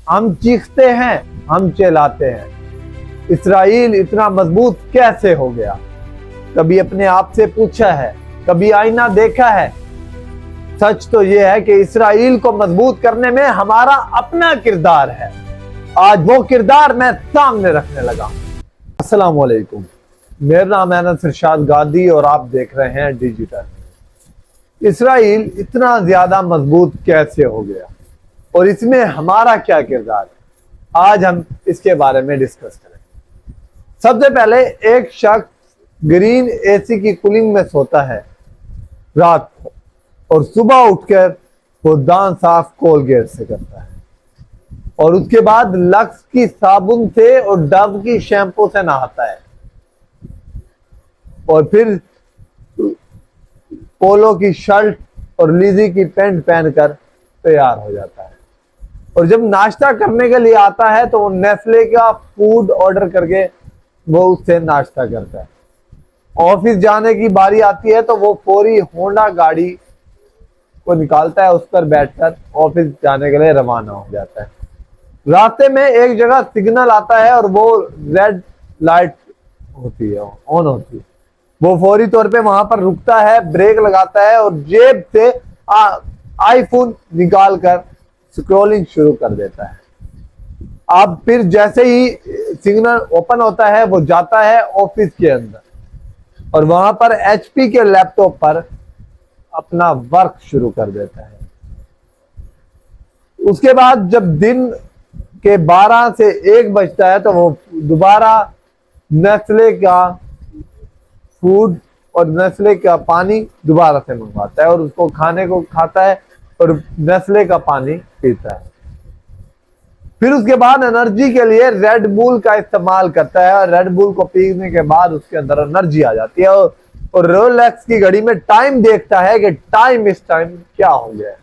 हम चीखते हैं, हम चिल्लाते हैं। इसराइल इतना मजबूत कैसे हो गया? कभी अपने आप से पूछा है? कभी आईना देखा है? सच तो यह है कि इसराइल को मजबूत करने में हमारा अपना किरदार है। आज वो किरदार मैं सामने रखने लगा। अस्सलाम वालेकुम, मेरा नाम है अनस इरशाद गादी और आप देख रहे हैं डिजिटल। इसराइल इतना ज्यादा मजबूत कैसे हो गया और इसमें हमारा क्या किरदार है? आज हम इसके बारे में डिस्कस करेंगे। सबसे पहले, एक शख्स ग्रीन एसी की कूलिंग में सोता है रात को और सुबह उठकर वो दांत साफ कोलगेट से करता है और उसके बाद लक्स की साबुन से और डव की शैम्पू से नहाता है और फिर पोलो की शर्ट और लीजी की पैंट पहनकर तैयार हो जाता है और जब नाश्ता करने के लिए आता है तो वो नेस्ले का फूड ऑर्डर करके वो उससे नाश्ता करता है। ऑफिस जाने की बारी आती है तो वो फौरी होंडा गाड़ी को निकालता है, उस पर बैठकर ऑफिस जाने के लिए रवाना हो जाता है। रास्ते में एक जगह सिग्नल आता है और वो रेड लाइट होती है, ऑन होती है। वो फौरी तौर पे वहां पर रुकता है, ब्रेक लगाता है और जेब से आईफोन निकालकर स्क्रॉलिंग शुरू कर देता है। अब फिर जैसे ही सिग्नल ओपन होता है वो जाता है ऑफिस के अंदर और वहां पर एचपी के लैपटॉप पर अपना वर्क शुरू कर देता है। उसके बाद जब दिन के 12 से 1 बजता है तो वो दोबारा नेस्ले का फूड और नेस्ले का पानी दोबारा से मंगवाता है और उसको खाने को खाता है और नेस्ले का पानी पीता है। फिर उसके बाद एनर्जी के लिए रेड बुल का इस्तेमाल करता है और रेड बुल को पीने के बाद उसके अंदर एनर्जी आ जाती है और रोलेक्स की घड़ी में टाइम देखता है कि इस टाइम क्या हो गया है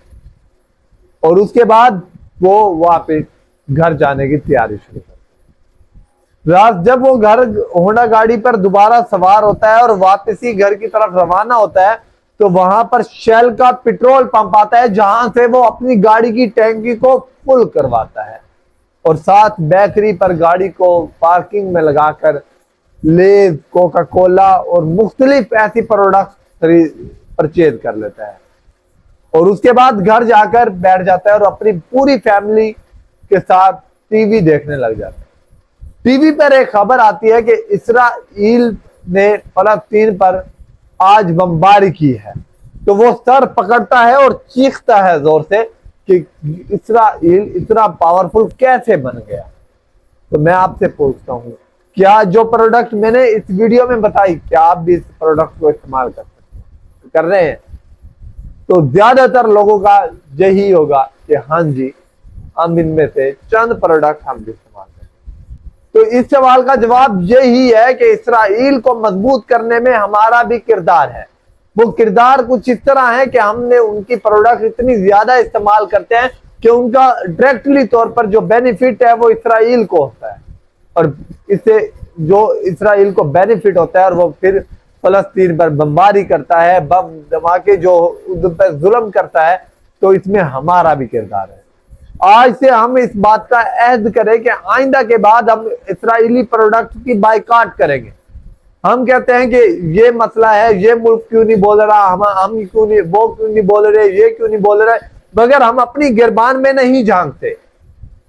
और उसके बाद वो वापस घर जाने की तैयारी शुरू करता है। रात जब वो घर होंडा गाड़ी पर दोबारा सवार होता है और वापसी घर की तरफ रवाना होता है तो वहां पर शेल का पेट्रोल पंप आता है जहां से वो अपनी गाड़ी की टैंकी को फुल करवाता है और साथ बेकरी पर गाड़ी को पार्किंग में लगाकर लेज, कोका कोला और मुख्तलिफ ऐसी प्रोडक्ट परचेज कर लेता है और उसके बाद घर जाकर बैठ जाता है और अपनी पूरी फैमिली के साथ टीवी देखने लग जाता है। टीवी पर एक खबर आती है कि इसराइल ने फलस्तीन पर आज बमबारी की है तो वो सर पकड़ता है और चीखता है जोर से कि इसराइल इतना पावरफुल कैसे बन गया। तो मैं आपसे पूछता हूं, क्या जो प्रोडक्ट मैंने इस वीडियो में बताई, क्या आप भी इस प्रोडक्ट को इस्तेमाल कर सकते हैं? कर रहे हैं? तो ज्यादातर लोगों का यही होगा कि हाँ जी, हम इनमें से चंद प्रोडक्ट हम भी इस्तेमाल करें। तो इस सवाल का जवाब यही है कि इसराइल को मजबूत करने में हमारा भी किरदार है। वो किरदार कुछ इस तरह है कि हमने उनकी प्रोडक्ट इतनी ज्यादा इस्तेमाल करते हैं कि उनका डायरेक्टली तौर पर जो बेनिफिट है वो इसराइल को होता है और इससे जो इसराइल को बेनिफिट होता है और वो फिर फलस्तीन पर बमबारी करता है, बम धमाके जो उन पर जुल्म करता है, तो इसमें हमारा भी किरदार है। आज से हम इस बात का अहद करें कि आइंदा के बाद हम इसराइली प्रोडक्ट की बाइकाट करेंगे। हम कहते हैं कि ये मसला है, ये मुल्क क्यों नहीं बोल रहा, हम क्यों नहीं, वो क्यों नहीं बोल रहे, ये क्यों नहीं बोल रहे, मगर हम अपनी गिरबान में नहीं झांकते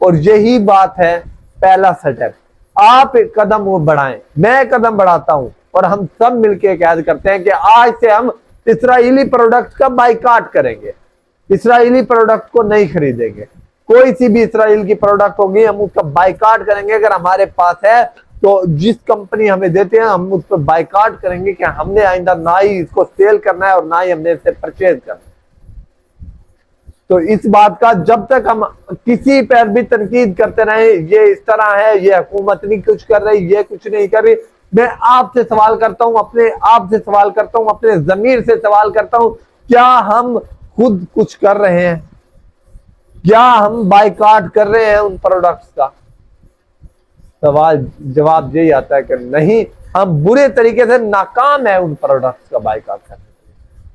और यही बात है पहला स्टेप। आप एक कदम वो बढ़ाएं, मैं कदम बढ़ाता हूं और हम सब मिलकर कैद करते हैं कि आज से हम इसराइली प्रोडक्ट का बाइकाट करेंगे, इसराइली प्रोडक्ट को नहीं खरीदेंगे। कोई सी भी इसराइल की प्रोडक्ट होगी हम उसका बाइकाट करेंगे। अगर हमारे पास है तो जिस कंपनी हमें देते हैं हम उस पर बाइकाट करेंगे कि हमने आइंदा ना ही इसको सेल करना है और ना ही हमने इससे परचेज करना है। तो इस बात का जब तक हम किसी पर भी तनकीद करते रहे, ये इस तरह है, ये हुकूमत नहीं कुछ कर रही, ये कुछ नहीं कर रही, मैं आपसे सवाल करता हूं, अपने आप से सवाल करता हूं, अपने जमीर से सवाल करता हूं, क्या हम खुद कुछ कर रहे हैं? क्या हम बाइकाट कर रहे हैं उन प्रोडक्ट्स का? सवाल जवाब यही आता है कि नहीं, हम बुरे तरीके से नाकाम है उन प्रोडक्ट्स का बाइकाट करने।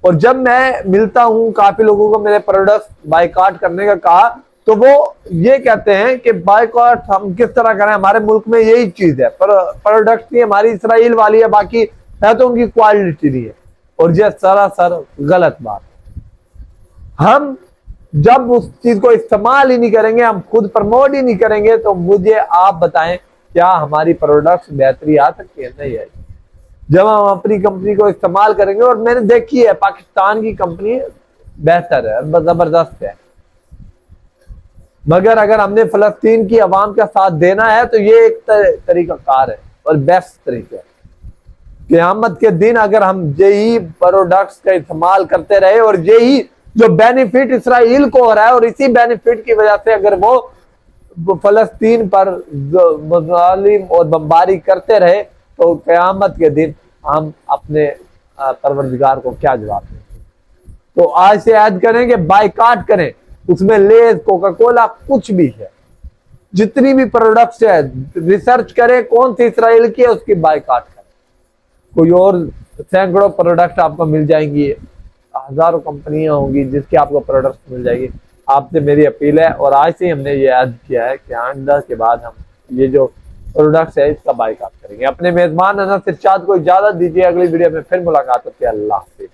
और जब मैं मिलता हूं काफी लोगों को, मेरे प्रोडक्ट्स बाइकाट करने का कहा, तो वो ये कहते हैं कि बाइकआउट हम किस तरह करें, हमारे मुल्क में यही चीज है, पर प्रोडक्ट ये हमारी इसराइल वाली है, बाकी है तो उनकी क्वालिटी नहीं है, और ये सरासर गलत बात है। हम जब उस चीज को इस्तेमाल ही नहीं करेंगे, हम खुद प्रमोट ही नहीं करेंगे, तो मुझे आप बताएं क्या हमारी प्रोडक्ट्स बेहतरी आ सकती है? नहीं है। जब हम अपनी कंपनी को इस्तेमाल करेंगे, और मैंने देखी है पाकिस्तान की कंपनी बेहतर है, जबरदस्त है, मगर अगर हमने फलस्तीन की आवाम का साथ देना है तो ये एक तरीका कार है और बेस्ट तरीका है। क़यामत के दिन अगर हम यही प्रोडक्ट्स का इस्तेमाल करते रहे, और यही जो बेनिफिट इसराइल को हो रहा है, और इसी बेनिफिट की वजह से अगर वो फलस्तीन पर मुज़ालिम और बमबारी करते रहे, तो क़यामत के दिन हम अपने परवरदिगार को क्या जवाब दें? तो आज से ऐड करें कि बाइकाट करें, उसमें लेज, कोका कोला, कुछ भी है, जितनी भी प्रोडक्ट्स है, रिसर्च करें कौन सी इसराइल की है, उसकी बाइकाट करें। कोई और सैकड़ों प्रोडक्ट आपको मिल जाएंगी, हजारों कंपनियां होंगी जिसके आपको प्रोडक्ट मिल जाएगी। आपसे मेरी अपील है, और आज से हमने ये ऐड किया है कि आइंदा के बाद हम ये जो प्रोडक्ट्स है इसका बाइकाट करेंगे। अपने मेजबान अनस इरशाद को इजाजत दीजिए, अगली वीडियो में फिर मुलाकात होती है। अल्लाह हाफिज।